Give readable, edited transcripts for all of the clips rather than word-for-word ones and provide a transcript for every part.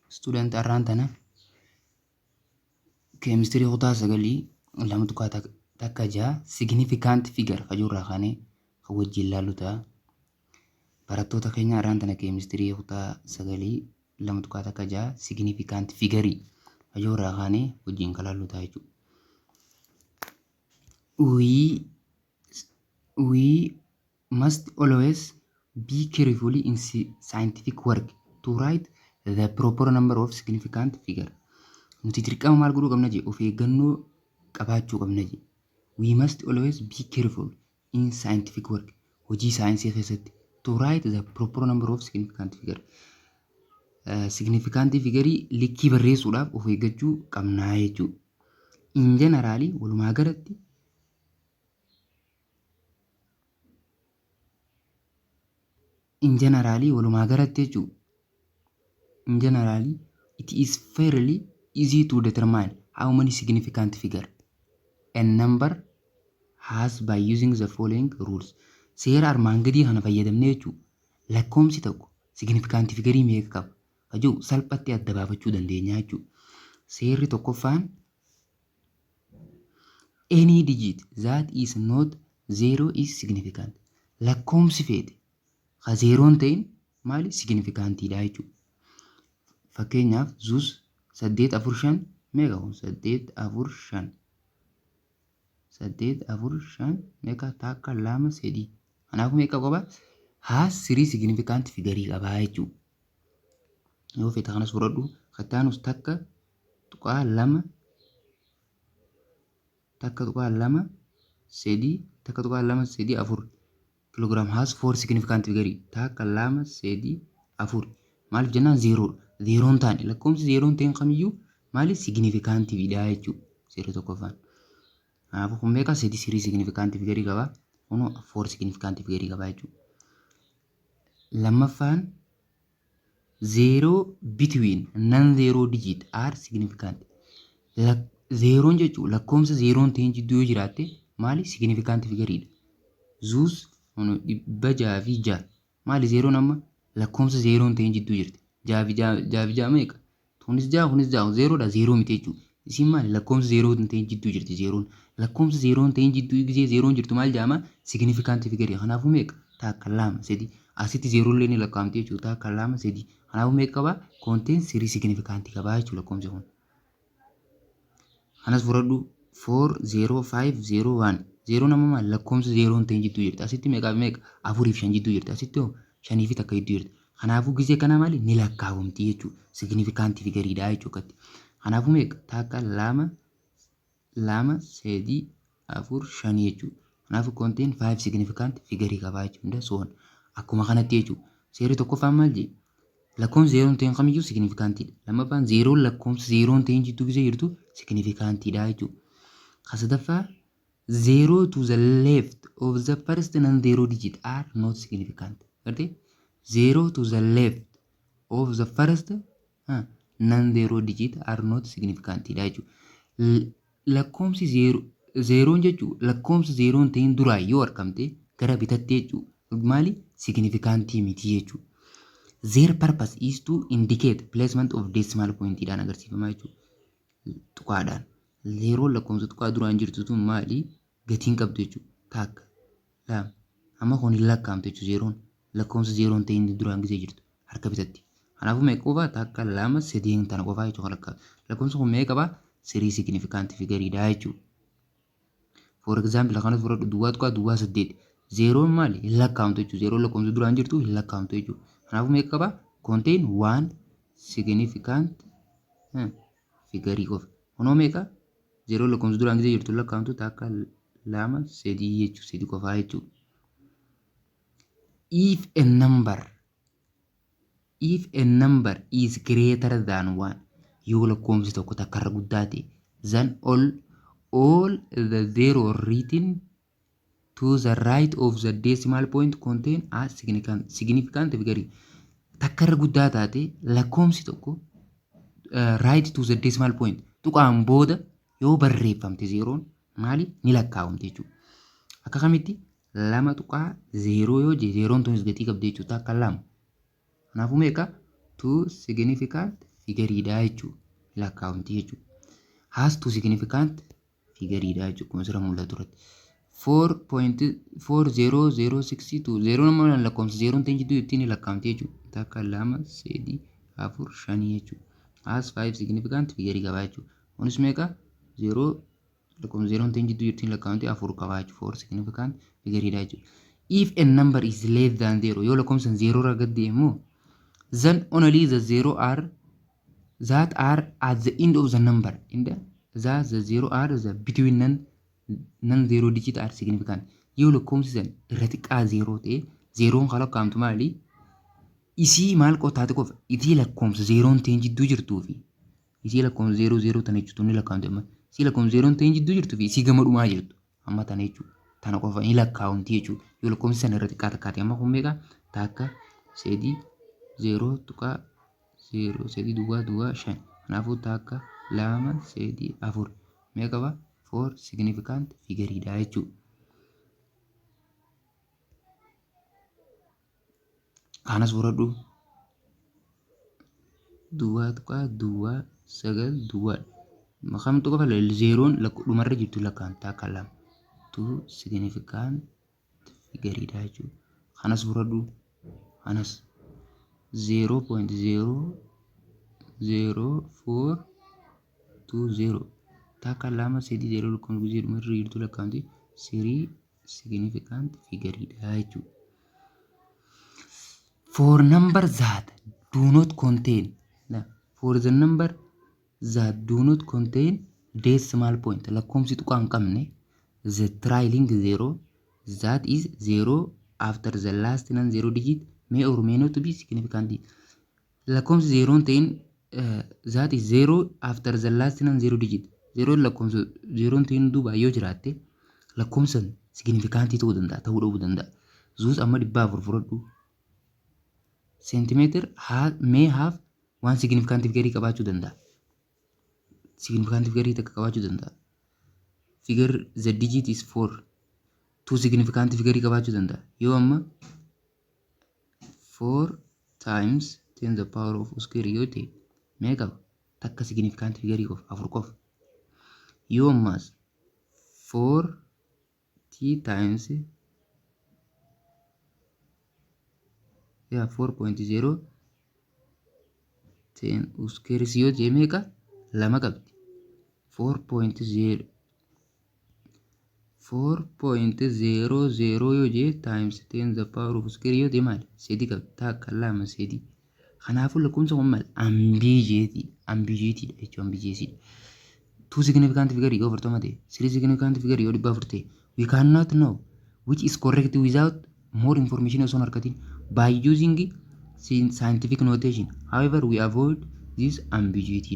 student arraan tana chemistry kutaa sagalii lama tuqaa takka jaha significant figure kajurraa kaanee kan wajjin ilaallu ta'a. Barattoota keenya arraan tana chemistry kutaa sagalii lama tuqaa takka jaha significant figure kajurraa kaanee wajjin kan ilaallu ta'a jechuudha. We must always be careful in scientific work to write the proper number of significant figure. Nuti dirqama maal godhuu qabna jee of eeggannoo qabaachuu qabna jee. We must always be careful in scientific work hojii saayinsii keessatti to write the proper number of significant figure. Significant figure likkii barreessuudhaaf of eeggachuu qabnaa jechuudha. In general walumaa galatti jechuudha. In general it is fairly easy to determine how many significant figure a number has by using the following rules. Seera armaan gadii kana fayyadamnee jechuudha. Lakkoomsi tokko significant figure meeqa qaba kajuu salphatti adda baafachuu dandeenya jechuudha. Seerri tokkoffaan any digit that is not zero is significant. Lakkoomsi feete ka zeeroon ta'in maali significantiidha jechuudha. Fakkeenyaaf zus 845 meeqa kun 845 meeqa takka lama sadii kanaafuu meeqa qaba haas sirii significant figure qabaa jechuudha. Yoo feete kanas fudhadhu kattaanus takka tuqaa lama sadii afur kiloogiraam haas 4 significant figure takka lama sadii afur maaliif jennaan zeeroon taane lakkoomsi zeeroon ta'in kamiyyuu maali significantiidha jechuudha. Seerri tokkoffaan kanaafuu kun meeqa sadii sirii significant figure qabaa kunoo 4 significant figure qabaa jechuudha. Lammaffaan zero between non-zero digit are significant. Zeeroon jechuun lakkoomsa zeeroon ta'in jidduu yoo jiraatte maali significant figureedha. Zuus 606 maali zeeroon amma lakkoomsa zeeroon ta'in jidduu jirti. Jaafi meeqa kunis ja'a zeeroodha zeeroo miti jechuudha. Isin maali lakkoomsa zeeroon ta'in jidduu jirti zeeroon. Lakkoomsa zeeroon ta'in jidduu gisee zeeroon jirtu maal jedhama significant figure. Kanaafuu meeqa takka lama sadii asitti zeeroollee ni lakkaa'amti jechuudha. Takka lama sadii kanaafuu meeqa qabaa konteen sirii significant qabaa jechuudha lakkoomsi kun. Kanas fudhadhu 40501 zeeroon amma maal lakkoomsa zeeroon ta'in jidduu jirti. Asitti meeqa afuriif 5 jidduu jirti. Asitti hoo 5 fi takka jidduu jirti. Kanaafuu gisee kana maali ni lakkaawamti jechuudha. Significant figureedha jechuudha. Kanaafuu meeqa takka lama sadii afur 5 jechuudha. Kanaafuu konteen 5 significant figure qabaa jechuudha. Soon akkuma kanatti jechuudha. Seerri tokkoffaan maal jee lakkoomsi zeeroon ta'in kamiyyuu significantiidha. Lammaffaan zeeroon lakkoomsa zeeroon ta'in jidduu gisee jirtu significantiidha jechuudha. Kasadaffaa zero to the left of the first non-zero digit are not significant. Gartee zero to the left of the first non-zero digit are not significant jechuudha. Lakkoomsi zeeroon jechuudha lakkoomsa zeeroon ta'in duraa yoo argamte gara bitaatti jechuudha. Maali significantii miti jechuudha. Their purpose is to indicate placement of decimal point dhaan agarsiifama jechuudha. Tuqaadhaan zeeroon lakkoomsa tuqaa duraan jirtu tun maali gatiin qabdu jechuudha. Takka lama amma kun hin lakkaa'amtu jechuudha. Zeeroon lakkoomsa zeeroon ta'in duraan gisee jirtu harka bitatti. Kanaafuu meeqa qofaa takka lama sadii tana qofaa jechuudha lakkaa'u. Lakkoomsa kun meeqa qabaa sirii significant figureedha jechuudha. For example kanas fudhadhu duwwaa tuqaa duwwaa 8 zeeroon maali hin lakkaa'amtu jechuudha. Zeeroon lakkoomsa duraan jirtu hin lakkaa'amtu jechuudha. Kanaafuu meeqa qabaa contain one significant figure qofa. Kunoo meeqa zeeroon lakkoomsa duraan gisee jirtu lakkaa'amtu takka lama sadii jechuudha. Sadii qofaa jechuudha. If a number is greater than 1 yoo lakkoomsi tokko takka irra guddaa ta'e then all the zero written to the right of the decimal point contain a significant figure. Takka irra guddaa taate lakkoomsi tokko right to the decimal point tuqaan booda yoo barreeffamte zeeroon maali ni lakkaa'amte jechuudha. Akka kamitti lama tuqaa zeeroo yoo jee zeeroon tunis gatii qabdi jechuudha. Takka lama kanaafuu meeqa two significant figariidha jechuudha. Lakkaa'umti jechuudha. Has two significant figariidha jechuudha. Kun asirra mul'atu irratti. 4.4062 0 nama lakkoofsa 0 ta'in jidduu ittiin lakkaa'amti jechuudha. Takka 2 3 4 5 jechuudha. Has 5 significant figarii qaba jechuudha. Kunis meeqa 0 lakkoofsa 0 ta'in jidduu ittiin lakkaa'amti 4 qaba jechuudha. 4 significant figariidha jechuudha. If a number is less than 0 yoo lakkoofsa 0 irra gad deemu then only the 0 are that are at the end of the number in the 0 are the between non zero digit are significant. Yoo lakkoofsi san irra xiqqaa 0 ta'e 0 kan lakkaa'amtu maali? Isii maal qotaate qofa isii lakkoofsa 0 ta'in jidduu jirtuu fi isii lakkoofsa 00 tana jechuun ni lakkaa'amtu amma isii lakkoofsa 0 ta'in jidduu jirtuu fi isii gama dhumaa jirtu amma tana jechuudha. Tana qofa ni lakkaa'amti jechuudha. Yoo lakkoofsi san irra xiqqaa takkaate amma kun meeqa takka 3 0 tuqaa 0 3 duwwaa duwwaa 5 kanaafuu takka 2 3 4 meeqa qaba 4 significant figariidha jechuudha. Kanas fudhadhu duwwaa tuqaa duwwaa 9 duwwaa makamtu qofa zeeroon dhumarra jirtu lakkaa'amta akka 2 2 significant figariidha jechuudha. Kanas fudhadhu kanas 0.00420 takka 2 3 0 lakkoofsa guzee dhumarra jirtu lakkaa'amti 3 significant figariidha jechuudha. For numbers that do not contain for the number that do not contain decimal point lakkoofsi tuqaa hin qabne the trailing zero that is 0 after the last non-zero digit may or may not be significant. Lakkoofsi 0 ta'in that is 0 after the last non-zero digit 0 lakkoofsa 0 ta'in duuba yoo jiraatte lakkoofsan significantii ta'uu danda'a ta'uu dhabuu danda'a. Zuus amma 400 fudhadhu. Centimeter may have one significant figure qabaachuu danda'a. Significant figure takka qabaachuu danda'a. Figure the digit is 4 two significant figure qabaachuu danda'a. Yoo amma 4 times 10 the power of square yoo ta'e mee qaba takka significant figure qofa 4 qofa. Yoo ammas 4t times 4.0 10 square yoo ta'e meeqa lama qabdi 4.0 yoo jee times 10 the power of square yoo ta'e maali sedii qabdi takka lama sedii. Kanaafuu lakkoofsa kun maal ambiguity jechuudha ambiguity. Two significant figure yoo 40 ta'e 3 significant figure yoo 400 ta'e we cannot know which is correct without more information osoo argatiin by using scientific notation. However, we avoid this ambiguity.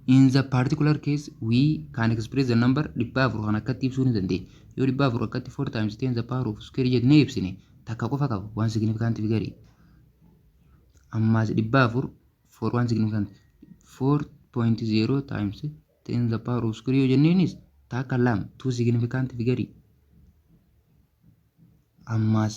In the particular case, we can express the number 400 kan akkatti ibsuu ni dandeenya. Yoo 400 akkatti 4 times 10 the power of square jennee ibsine takka qofa qaba one significant figure. Ammas 400 for one significant 4.0 times 10 the power of square yoo jenneenis takka lama two significant figure. Ammas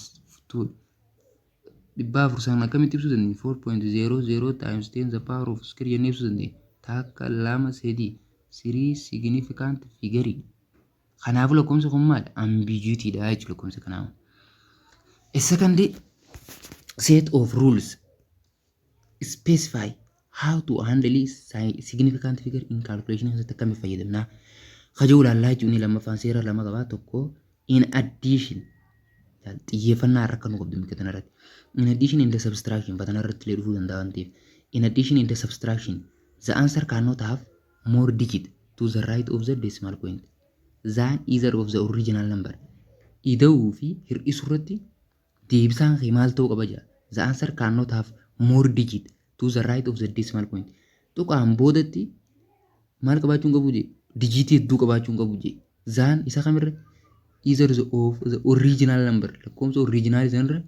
400 sana akkamitti ibsuu dandeenya 4.00 times 10 the power of square jennee ibsuu dandeenya takka lama sedii 3 significant figure. Kanaafuu lakkoofsi kun maal ambiguity dha jechuudha lakkoofsi kanaaf. A second set of rules specify how to handle significant figure in calculation keessatti akkamitti fayyadamna kajuu ilaallaa jechuun lammaffaan seera lama qabaa tokko in addition xiyyeeffannaa irra kan qabdu mikatan irratti. In addition in the subtraction batana irratti illee dhufuu danda'a waan ta'eef. In addition in the subtraction the answer cannot have more digit to the right of the decimal point than either of the original number. Ida'uu fi hir'isuu irratti deebisaan maal ta'uu qaba jira. The answer cannot have more digit to the right of the decimal point. Tuqaan boodatti maal qabaachuun qabu jee digitii hedduu qabaachuun qabu jee. Zaan isa kamirra either of the original number lakkoofsa original sanarra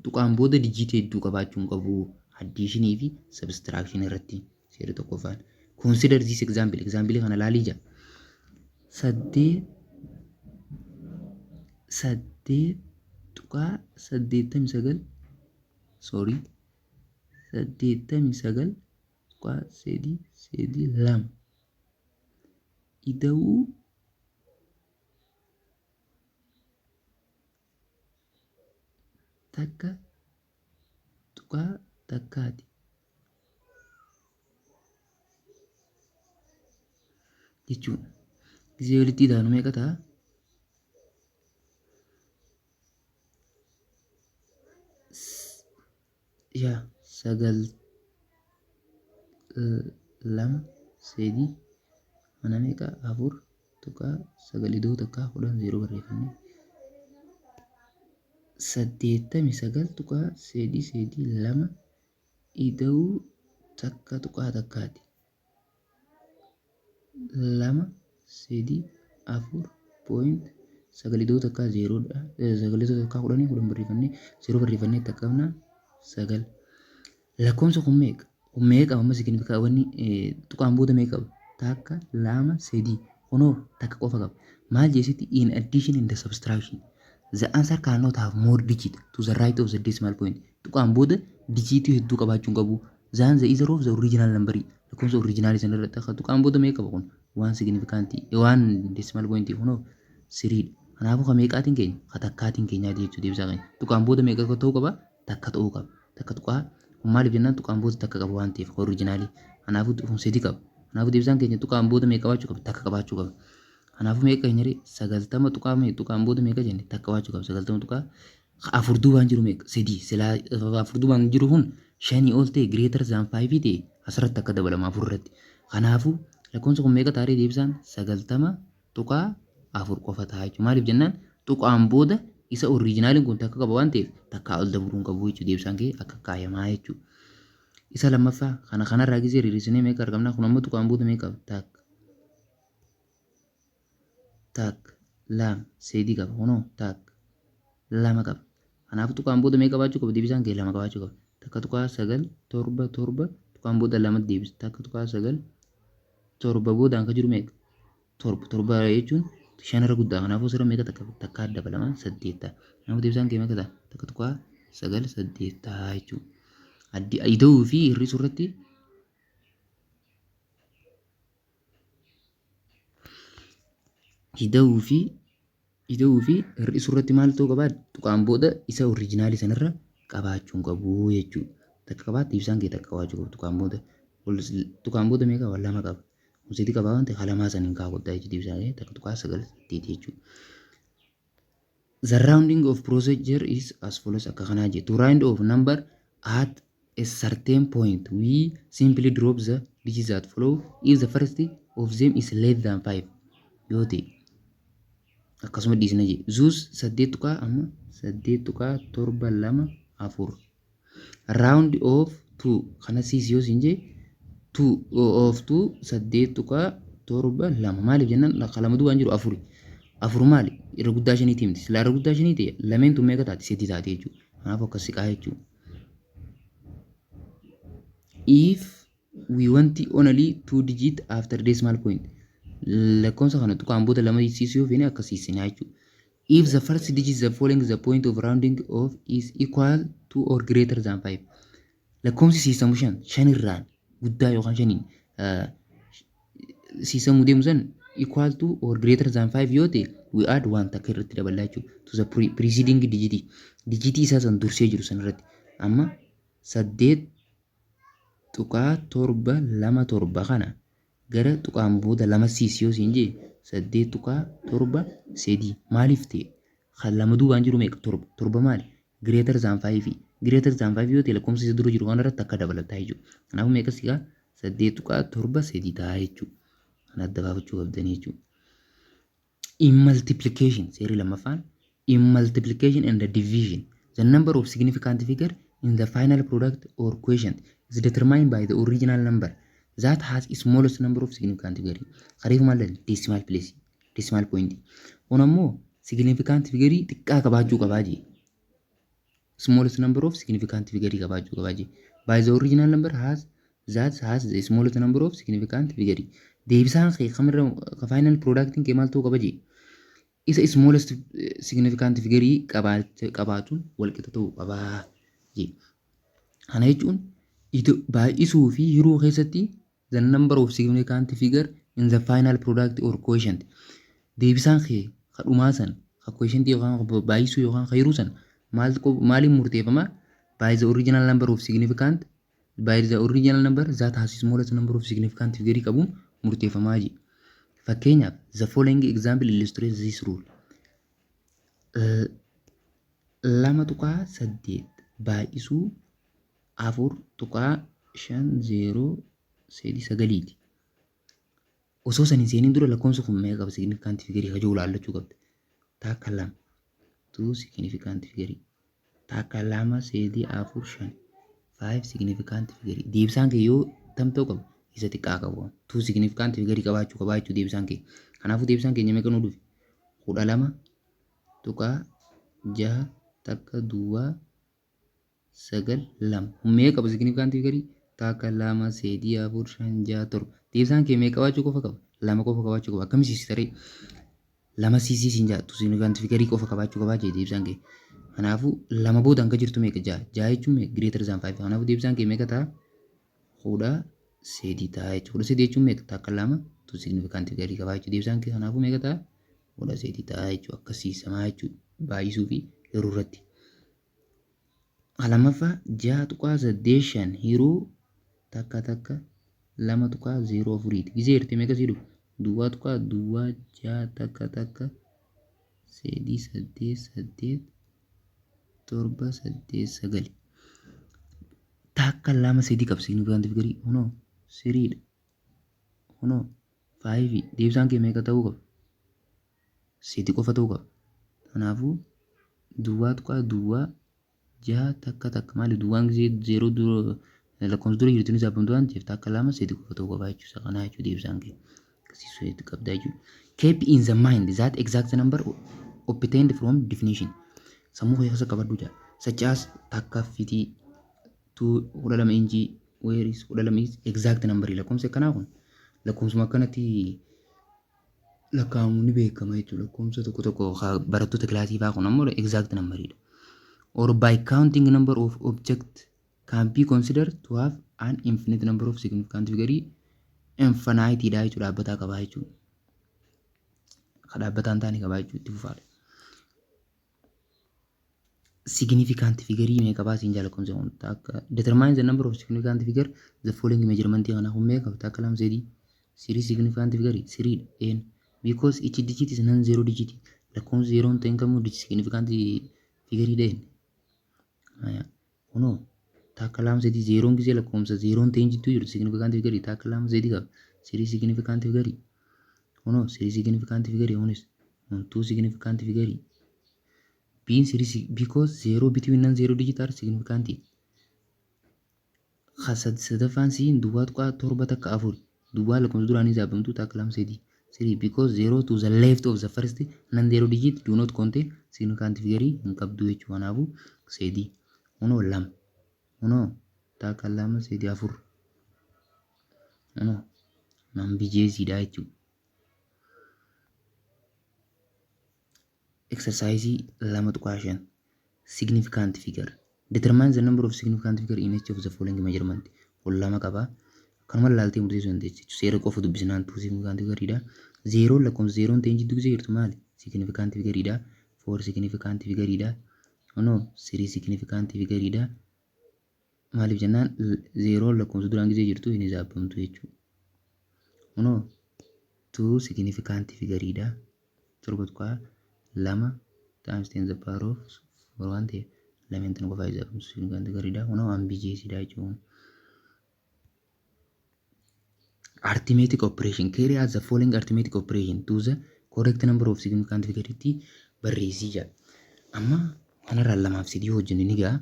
tuqaan booda digitii hedduu qabaachuun qabu addition fi subtraction irratti seera tokkoffaan. Consider this example kana laalii jira. 89 tuqaa sadii lama ida'uu takka tuqaa takkaati jechuudha. Gisee walitti ida'anu meeqa ta'a? Sagal lama sadii mana meeqa? Afur tuqaa sagal ida'uu takkaa 10 barreeffamne 89 tuqaa sadii lama ida'uu takka tuqaa takkaati. 2 sadii 4 sagal ida'uu takkaa 0dha. Sagal ida'uu takkaa 10 barreeffamne 0 barreeffamne takkabna sagal. Lakkoofsa kun meeqa? Kun meeqa amma signifikaa wanni tuqaan booda meeqa qaba? Takka lama sadii kunoo takka qofa qaba. Maal jeesitti in addition in the subtraction. The answer cannot have more digit to the right of the decimal point. Tuqaan booda digiitii hedduu qabaachuun qabu. Than the either of the original number. Lakkoofsa originaalii sana irratti akka tuqaan booda meeqa qaba kun? Waan signifikantii waan decimal point kunoo siriidha. Kanaafuu kan meeqaatiin keenya? Ka takkaatiin keenyaati jechuudha deebisaa keenya. Tuqaan booda meeqa ta'uu qaba? Takka ta'uu qaba. Takka tuqaa kun maaliif jennaan tuqaan booda takka qaba waan ta'eef originaalii. Kanaafuu kun sadii qaba. Kanaafuu deebisaan keenya tuqaan booda meeqa qabaachuu qaba? Takka qabaachuu qaba. Kanaafuu meeqa keenya ree 90 tuqaa meeqa tuqaan booda meeqa jenne takka qabaachuu qaba. 90 tuqaa afur duubaan jiru meeqa? Sadii. Silaa afur duubaan jiru kun 5 ol ta'e greater than 5 ta'e asirratti akka dabalama afur irratti. Kanaafuu lakkoofsa kun meeqa taaree deebisaan 90 tuqaa afur qofa ta'a jechuudha. Maaliif jennaan tuqaan booda isa oriijinaaliin kun takka qaba waan ta'eef takkaa ol dabaluu hin qabu jechuudha. Deebisaan kee akka kaayamaa jechuudha. Isa lammaffaa kanarraa gisee hir'isinee meeqa argamna? Kun ammoo tuqaan booda meeqa qaba? Takka lama sadii qaba. Kunoo takka lama qaba. Kanaafuu tuqaan booda meeqa qabaachuu qaba? Deebisaan kee lama qabaachuu qaba. Takka tuqaa sagal torba tuqaan booda lamatti deebisa. Takka tuqaa sagal torba boodaan ka jiru meeqa? Torba jechuun 5 irra guddaa. Kanaafuu sirra meeqa takka dabalama 8 ta'a. Kanaafuu deebisaan kee meeqa ta'a? Takka tuqaa sagal 8 ta'a jechuudha. Ida'uu fi hir'isuu irratti ida'uu fi hir'isuu irratti maal ta'uu qaba? Tuqaan booda isa oriijinaalii sanarra qabaachuu hin qabu jechuudha. Takka qabaatti deebisaan kee takka qabaachuu qabu tuqaan booda meeqa qaba? Lama qaba. Sadii qaba waan ta'eef halamaa saniin kaawwadhaa jechuudha. Deebisaan kee takka tuqaa sagal 8 jechuudha. The rounding of procedure is as follows akka kanaa jedhu. To round off number at a certain point we simply drop the digits that follow if the first of them is less than 5 yoo ta'e akkasuma dhiisna jedhe. Zeus 8 tuqaa amma 8 tuqaa 7 2 4 round of 2 kana siis yoo siin jee 2 of 2 8 tuqaa 7 2 maaliif jennaan qalamatu waan jiru afur maali irra guddaa shaniitii miti silaa irra guddaa shanii ta'e lameentu meeqa taati 8 taate jechuudha. Kanaafuu akkas siqaa jechuudha. If we want only 2 digit after decimal point lakkoofsa kana tuqaan booda lama siisuu yoo feene akkasiisinaa jechuudha. If the first digit the following the point of rounding off is equal to or greater than 5 lakkoofsi siisamu shanirraan guddaa yookaan shaniin siisamuu deemu san equal to or greater than 5 yoo ta'e we add 1 takka irratti daballaa jechuudha. To the preceding digit isaa san dursee jiru san irratti amma 8 tuqaa 7 2 7 kana gara tuqaan booda lama siis yoo siin jee 8 tuqaa 7 3 maaliif ta'e kan lama duubaan jiru meeqa? Torba maali? Greater than 5 yoo ta'e lakkoofsa isa dura jiru waan irratti akka dabalataa jechuudha. Kanaafuu meeqa siqaa 8 tuqaa 7 3 ta'a jechuudha. Kan adda baafachuu qabdanii jechuudha. In multiplication seerii lammaffaan in multiplication and the division the number of significant figure in the final product or quotient is determined by the original number that has smallest number of significant figure. Kariif maal decimal point. Kun ammoo significant figure xiqqaa qabaachuu qabaa jee. Smallest number of significant figure qabaachuu qabaa jee. By the original number that has the smallest number of significant figure. Deebisaan kee kamirra final product kee maal ta'uu qaba jee. Isa smallest significant figure qabaatuun walqixa ta'uu qabaa jee. Kana jechuun baay'isuu fi hiruu keessatti the number of significant figure in the final product or quotient. Deebisaan kee kadhumaa san ka quotient yookaan baay'isuu yookaan ka hiruu san maaliin murteeffama? By the original number of significant by the original number that has smallest number of significant figure qabuun murteeffamaa jiru. Fakkeenyaaf the following example illustrates this rule. 2.8 baay'isuu 4.50 osoo san hin seeniin dura lakkoofsa kun meeqa qaba significant figure ka jiru laallachuu qabda. Takka 2 2 significant figure takka 2 3 4 5 5 significant figure. Deebisaan kee yoo tam ta'u qaba isa xiqqaa qabu 2 significant figure qabaachuu deebisaan kee. Kanaafuu deebisaan keenya meeqa nu dhufe 12.6 takka duwwaa 9 2 meeqa qaba significant figure takka 2 3 4 5 6 7. Deebisaan kee meeqa qabaachuu qofa qaba 2 qofa qabaachuu qaba. Akkamiin siistaree 2 siisiin jaatu significant figure qofa qabaachuu qabaa jee deebisaan kee. Kanaafuu 2 booda hanga jirtu meeqa 6 6 jechuun meeqa greater than 5. Kanaafuu deebisaan kee meeqa ta'a 13 ta'a jechuudha. 13 jechuun meeqa takka 2 tu significant figure qabaachuu deebisaan kee. Kanaafuu meeqa ta'a 13 ta'a jechuudha. Akkasiisamaa jechuudha baay'isuu fi hiruu irratti. Lammaffaa 6.8 hiruu takka 2.04 gisee hirtee meeqa sii dhufu duwwaa 6 takka 3 8 8 7 8 9 takka 2 3 qaba significant figure hunoo 3 dha hunoo 5 deebisaan kee meeqa ta'uu qaba 3 qofa ta'uu qaba. Kanaafuu duwwaa 6 takka maali duwwaan gisee 0 dura lakkoofsa dura jirtu ni saaphamtu waan ta'eef takka 2 3 qofa ta'uu qaba jechuudha. Kanaa jechuudha deebisaan kee akkasiisu itti qabda jechuudha. Keep in the mind that exact number obtained from definition. Sammuu keessa qabadhu jaa such as takka fitii 12 inchii where is 12 is exact number lakkoofsa kanaa kun lakkoofsuma akkanatti lakkaa'amu ni beekama jechuudha. Lakkoofsa tokko barattoota kilaasii fa'aa kun ammoo exact number dha. Or by counting number of objects can be considered to have an infinite number of significant figure infinite dha jechuudha. Dhaabbataa qabaa jechuudha. Ka dhaabbataan taane qabaa jechuudha itti fufaadha. Significant figure meeqa baasiin jaalakkoomsa kun takka determine the number of significant figure the following measurement kana kun meeqa takka 2 3 significant figure 3 n because each digit is non zero digit lakkoofsa 0 hin ta'in kamuu significant figure dha. Kunoo takka 2 3 0 gisee lakkoofsa 0 hin ta'in jittuu jiru significant figure takka 2 3 qaba 3 significant figure kunoo 3 significant figure kunis 2 significant figure being series because 0 between non zero digit are significant. Khasad sadafan siin duwwaa tuqaa 7 takka 4 duwwaa lakkoofsa duraanii saaphamtu takka 2 3 because 0 to the left of the first non zero digit do not contain significant figure hin qabdu jechuudha. Kanaafuu 3 unoo 2 unoo takka 2 3 4 unoo nambijeesii dha jechuudha. Exercise 2.5 significant figure determine the number of significant figure in each of the following measurement. Lama qaba kanuma laaltee murteessuu dandeessu seera qofa dubbisnaan tu significant figure dha. 0 lakkoofsa 0 ta'in jidduu gisee jirtu maali significant figure dha. 4 significant figure dha. No 3 significant figure dha. Maaliif jennaan 0 lakkoofsa duraan gisee jirtu hin saaphamtu jechuudha. No 2 significant figure dha. 7 times 10 the power of 4 1 ta'e lameen tan qofa isaafamtu significant figure dha. Kunoo ambijjeesii dha jechuudha. Arithmetic operation carry out the following arithmetic operation to the correct number of significant figure itti barreessii jedha. Amma kanarraa 2 fi 3 hojjennu ni gaa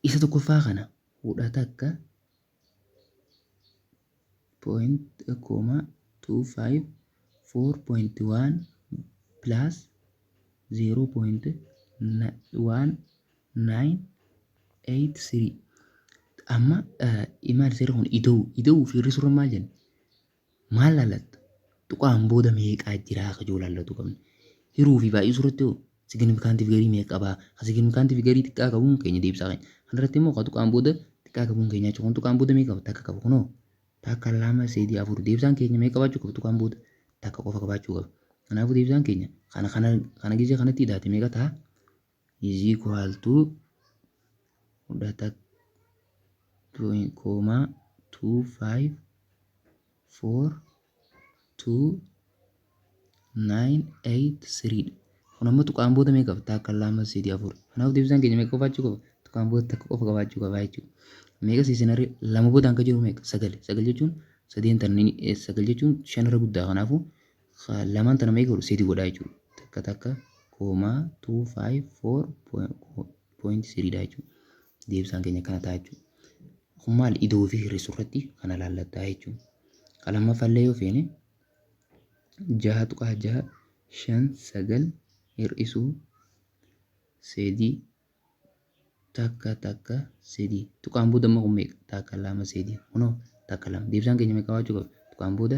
isa tokkoffaa kana fudhata akka 0.25 4.1 plus 0.1983 amma imaal seera kun ida'uu fi hir'isuu maal jenna maal laallata tuqaan booda meeqaa jira akka jiru laallatu qabna hiruu fi baay'isuu irratti significant figure meeqa qaba significant figure xiqqaa qabuun keenya deebisaa keenya Kanarratti immoo kan tuqaan booda xiqqaa qabuun keenya jechuudha. Kan tuqaan booda meeqa qaba? Takka qaba kunoo. Takka 2 3 4 deebisaan keenya meeqa qabaachuu qaba? Tuqaan booda takka qofa qabaachuu qaba. Kanaafuu deebisaan keenya kana gisee kanatti hidhaate meeqa ta'a? Is equal to 0.254 kun ammoo tuqaan booda meeqa qaba? Takka 2 3 4. Kanaafuu deebisaan keenya meeqa qabaachuu qaba? Tuqaan booda takka qofa qabaachuu qaba jechuudha. Meeqa siisinarree 2 boodaan kan jiru meeqa? 9. 9 jechuun 9 jechuun 5 irra guddaa. Kanaafuu lamaan tana meeqa godhu? 3 godhaa jechuudha. Takka 254.3 dha jechuudha. Deebisaan keenya kana ta'a jechuudha. Kun maal ida'uu fi hir'isuu irratti kana laallattaa jechuudha. Lammaffaallee yoo feene 6.6 hir'isuu 3 takka 3 tuqaan booda immoo kun meeqa? Takka 2 3 kunoo takka 2 deebisaan keenya meeqa qabaachuu qaba? Tuqaan booda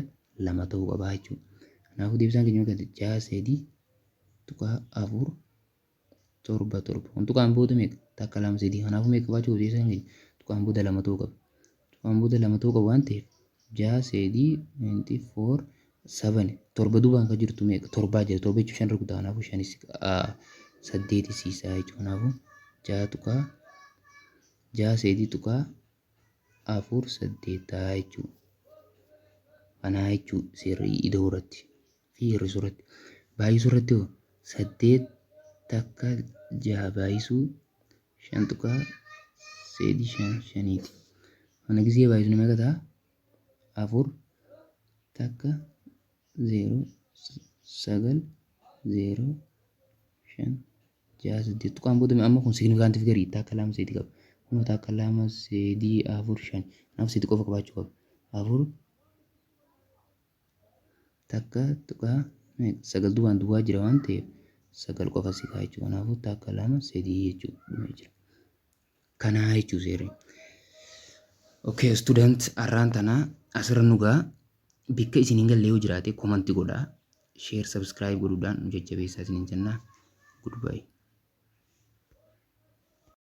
2 ta'uu qaba jechuudha. Kanaafuu deebisaan keenya meeqa? 6.4 7 7 kun tuqaan booda meeqa? Takka 2 3 kanaafuu meeqa qabaachuu qaba? Deebisaan keenya tuqaan booda 2 ta'uu qaba. Tuqaan booda 2 ta'uu qaba waan ta'eef 6.4 7 torba duubaan kan jirtu meeqa? 7 jira. 7 jechuun 5 irra guddaa. Kanaafuu 5 8 siisaa jechuudha. Kanaafuu 6.4 ta'a jechuudha. Kanaa jechuudha sirrii ida'uu irratti fi hir'isuu irratti. Baay'isuu irratti hoo 8 takka 6 baay'isuu 5.3 kana gisee baay'isuu meeqa ta'a? 4 takka 0 9 0 5 6 8 tuqaan booda amma kun signifiikaantiif garii takka 2 3 qaba. Kunoo takka 2 3 4 5 kanaaf 8 qofa qabaachuu qaba. 4 takka tuqaa 9 duwwaan duwwaa jira waan ta'eef 9 qofa si ka'a jechuudha. Kanaafuu takka 2 3 jechuudha. Kanaa jechuudha seerri. Okay, student har'aan tanaa asirra nu ga'a. Bakka isin hin galle yoo jiraate komantii godhaa. Share, subscribe godhuudhaan nu jajjabeessaa isiniin jenna. Goodbye.